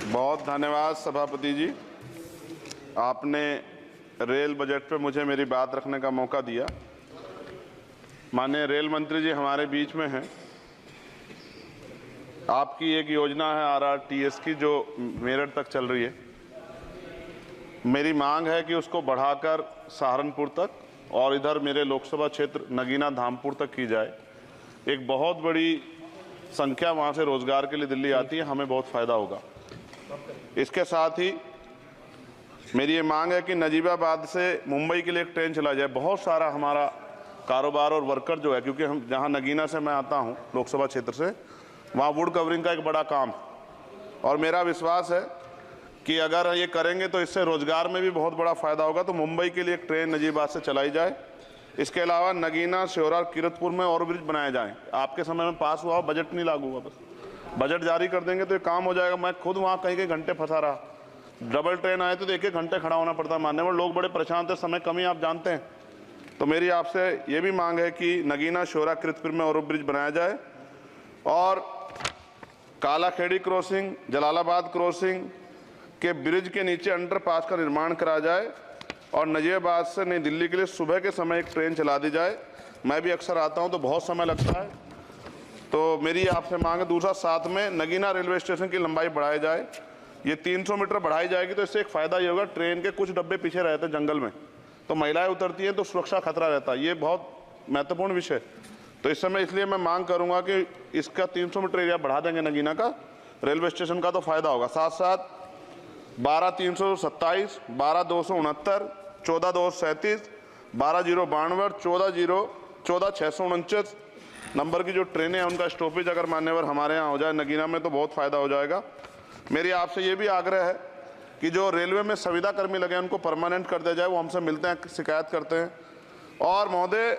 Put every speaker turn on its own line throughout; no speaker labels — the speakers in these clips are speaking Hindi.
बहुत धन्यवाद सभापति जी, आपने रेल बजट पे मुझे मेरी बात रखने का मौका दिया। माननीय रेल मंत्री जी हमारे बीच में हैं। आपकी एक योजना है RRTS की जो मेरठ तक चल रही है। मेरी मांग है कि उसको बढ़ाकर सहारनपुर तक और इधर मेरे लोकसभा क्षेत्र नगीना धामपुर तक की जाए। एक बहुत बड़ी संख्या वहाँ से रोजगार के लिए दिल्ली आती है, हमें बहुत फायदा होगा। इसके साथ ही मेरी ये मांग है कि नजीबाबाद से मुंबई के लिए एक ट्रेन चला जाए। बहुत सारा हमारा कारोबार और वर्कर जो है, क्योंकि हम जहाँ नगीना से मैं आता हूँ लोकसभा क्षेत्र से, वहाँ वुड कवरिंग का एक बड़ा काम, और मेरा विश्वास है कि अगर ये करेंगे तो इससे रोजगार में भी बहुत बड़ा फायदा होगा। तो मुंबई के लिए एक ट्रेन नजीबाबाद से चलाई जाए। इसके अलावा नगीना, श्योरा, किरतपुर में और ब्रिज बनाए जाएं। आपके समय में पास हुआ, बजट नहीं लागू हुआ, बस बजट जारी कर देंगे तो ये काम हो जाएगा। मैं खुद वहाँ कई घंटे फंसा रहा, डबल ट्रेन आए तो एक घंटे खड़ा होना पड़ता। मान्यवर लोग बड़े परेशान थे, समय कमी आप जानते हैं। तो मेरी आपसे ये भी मांग है कि नगीना, श्योरा, किरतपुर में और ब्रिज बनाया जाए और कालाखेड़ी क्रॉसिंग, जलालाबाद क्रॉसिंग के ब्रिज के नीचे अंडरपास का निर्माण करा जाए और नजीबाबाद से नई दिल्ली के लिए सुबह के समय एक ट्रेन चला दी जाए। मैं भी अक्सर आता हूं तो बहुत समय लगता है, तो मेरी आपसे मांग है। दूसरा, साथ में नगीना रेलवे स्टेशन की लंबाई बढ़ाई जाए। ये 300 मीटर बढ़ाई जाएगी तो इससे एक फ़ायदा ये होगा, ट्रेन के कुछ डब्बे पीछे रहते हैं जंगल में, तो महिलाएं उतरती हैं तो सुरक्षा खतरा रहता है। ये बहुत महत्वपूर्ण विषय। तो इस समय इसलिए मैं मांग करूँगा कि इसका 300 मीटर एरिया बढ़ा देंगे नगीना का रेलवे स्टेशन का, तो फ़ायदा होगा। साथ साथ 12,327, 12,269, 14,237, 12,092, 14,649 नंबर की जो ट्रेनें हैं उनका स्टॉपेज अगर मान्यवर हमारे यहाँ हो जाए नगीना में तो बहुत फ़ायदा हो जाएगा। मेरी आपसे ये भी आग्रह है कि जो रेलवे में संविदा कर्मी लगे हैं उनको परमानेंट कर दिया जाए। वो हमसे मिलते हैं, शिकायत करते हैं। और महोदय,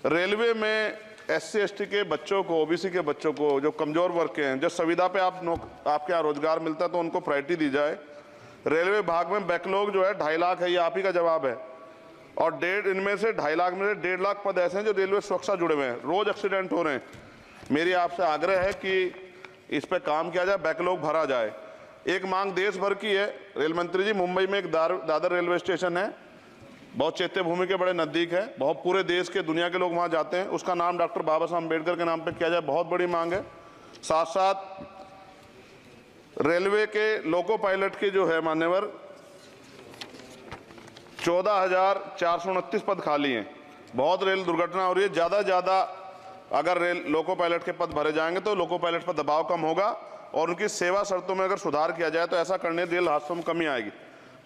रेलवे में SC ST के बच्चों को, OBC के बच्चों को, जो कमज़ोर वर्ग के हैं, जो संविदा पे आपके यहाँ रोजगार मिलता है तो उनको प्रायोरिटी दी जाए। रेलवे विभाग में बैकलॉग जो है 2.5 लाख है, ये आप ही का जवाब है। और इनमें से 2.5 लाख में से 1.5 लाख पद ऐसे हैं जो रेलवे सुरक्षा जुड़े हुए हैं, रोज एक्सीडेंट हो रहे हैं। मेरी आपसे आग्रह है कि इस पे काम किया जाए, बैकलॉग भरा जाए। एक मांग देश भर की है रेल मंत्री जी, मुंबई में एक दादर रेलवे स्टेशन है, बहुत चैत्य भूमि के बड़े नज़दीक है, बहुत पूरे देश के, दुनिया के लोग वहाँ जाते हैं। उसका नाम डॉक्टर बाबा साहब अम्बेडकर के नाम पे किया जाए, बहुत बड़ी मांग है। साथ साथ रेलवे के लोको पायलट के जो है मान्यवर 14,429 पद खाली हैं। बहुत रेल दुर्घटना हो रही है, ज़्यादा से ज़्यादा अगर रेल लोको पायलट के पद भरे जाएंगे तो लोको पायलट पर दबाव कम होगा और उनकी सेवा शर्तों में अगर सुधार किया जाए तो ऐसा करने रेल हादसों में कमी आएगी।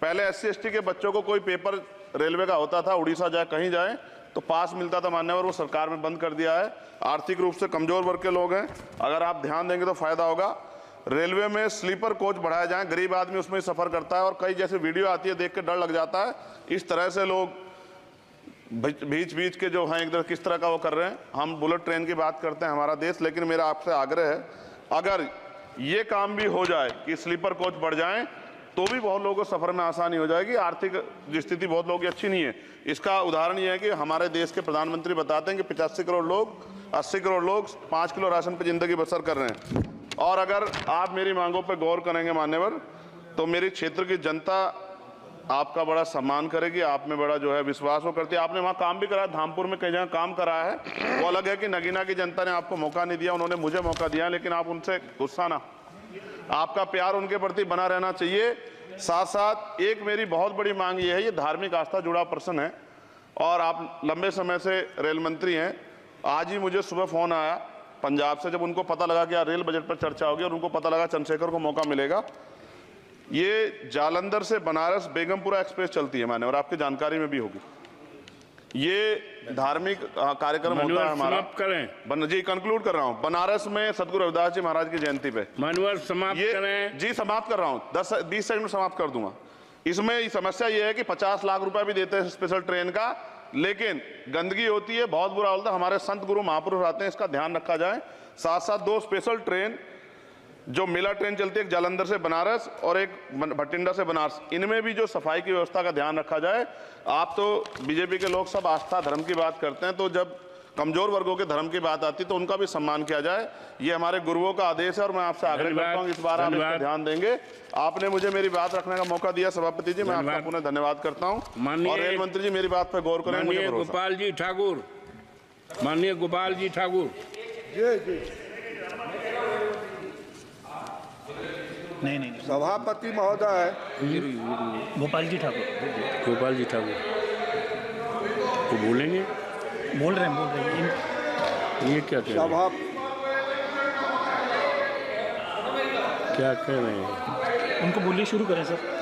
पहले SC ST के बच्चों को कोई पेपर रेलवे का होता था, उड़ीसा जाए कहीं जाए तो पास मिलता था मान्यवर, वो सरकार में बंद कर दिया है। आर्थिक रूप से कमजोर वर्ग के लोग हैं, अगर आप ध्यान देंगे तो फायदा होगा। रेलवे में स्लीपर कोच बढ़ाया जाए, गरीब आदमी उसमें सफर करता है और कई जैसे वीडियो आती है देख के डर लग जाता है। इस तरह से लोग बीच के जो हैं एकदम किस तरह का वो कर रहे हैं। हम बुलेट ट्रेन की बात करते हैं हमारा देश, लेकिन मेरा आपसे आग्रह है अगर ये काम भी हो जाए कि स्लीपर कोच बढ़ जाएं तो भी बहुत लोगों को सफर में आसानी हो जाएगी। आर्थिक स्थिति बहुत लोगों की अच्छी नहीं है। इसका उदाहरण ये है कि हमारे देश के प्रधानमंत्री बताते हैं कि 85 करोड़ लोग, 80 करोड़ लोग 5 किलो राशन पर जिंदगी बसर कर रहे हैं। और अगर आप मेरी मांगों पर गौर करेंगे मान्यवर तो मेरी क्षेत्र की जनता आपका बड़ा सम्मान करेगी, आप में बड़ा जो है विश्वास वो करती है। आपने वहाँ काम भी कराया, धामपुर में कई जगह काम कराया है, वो अलग है कि नगीना की जनता ने आपको मौका नहीं दिया, उन्होंने मुझे मौका दिया, लेकिन आप उनसे गुस्सा ना, आपका प्यार उनके प्रति बना रहना चाहिए। साथ साथ एक मेरी बहुत बड़ी मांग ये है, ये धार्मिक आस्था जुड़ा प्रश्न है और आप लंबे समय से रेल मंत्री हैं। आज ही मुझे सुबह फ़ोन आया पंजाब से, जब उनको पता लगा कि यार रेल बजट पर चर्चा होगी और उनको पता लगा चंद्रशेखर को मौका मिलेगा। ये जालंधर से बनारस बेगमपुरा एक्सप्रेस चलती है मान्यवर, आपकी जानकारी में भी होगी। ये धार्मिक कार्यक्रम होता है हमारा। करें जी, कंक्लूड कर रहा हूँ। बनारस में सदगुरु रविदास जी महाराज की जयंती पे मान्यवर समाप्त करें जी। समाप्त कर रहा हूँ, 10-20 सेकंड में समाप्त कर दूंगा। इसमें समस्या ये है कि 50 लाख रुपए भी देते हैं स्पेशल ट्रेन का, लेकिन गंदगी होती है, बहुत बुरा होता है। हमारे संत गुरु महापुरुष आते हैं, इसका ध्यान रखा जाए। साथ साथ 2 स्पेशल ट्रेन जो मेला ट्रेन चलती है, एक जालंधर से बनारस और एक भटिंडा से बनारस, इनमें भी जो सफाई की व्यवस्था का ध्यान रखा जाए। आप तो बीजेपी के लोग सब आस्था धर्म की बात करते हैं, तो जब कमजोर वर्गों के धर्म की बात आती तो उनका भी सम्मान किया जाए। ये हमारे गुरुओं का आदेश है और मैं आपसे आग्रह करता हूँ इस बार आप इस पर ध्यान देंगे। आपने मुझे मेरी बात रखने का मौका दिया सभापति जी, मैं आपका पुनः धन्यवाद करता हूँ। और रेल मंत्री जी मेरी बात पर गौर करें, मुझे भरोसा।
गोपाल जी ठाकुर, माननीय गोपाल जी ठाकुर।
नहीं
सभापति महोदय,
गोपाल जी ठाकुर,
गोपाल जी ठाकुर तो बोलेंगे,
बोल रहे हैं
ये क्या कह रहे हैं?
सभा
क्या कह रहे हैं?
उनको बोलिए, शुरू करें सर।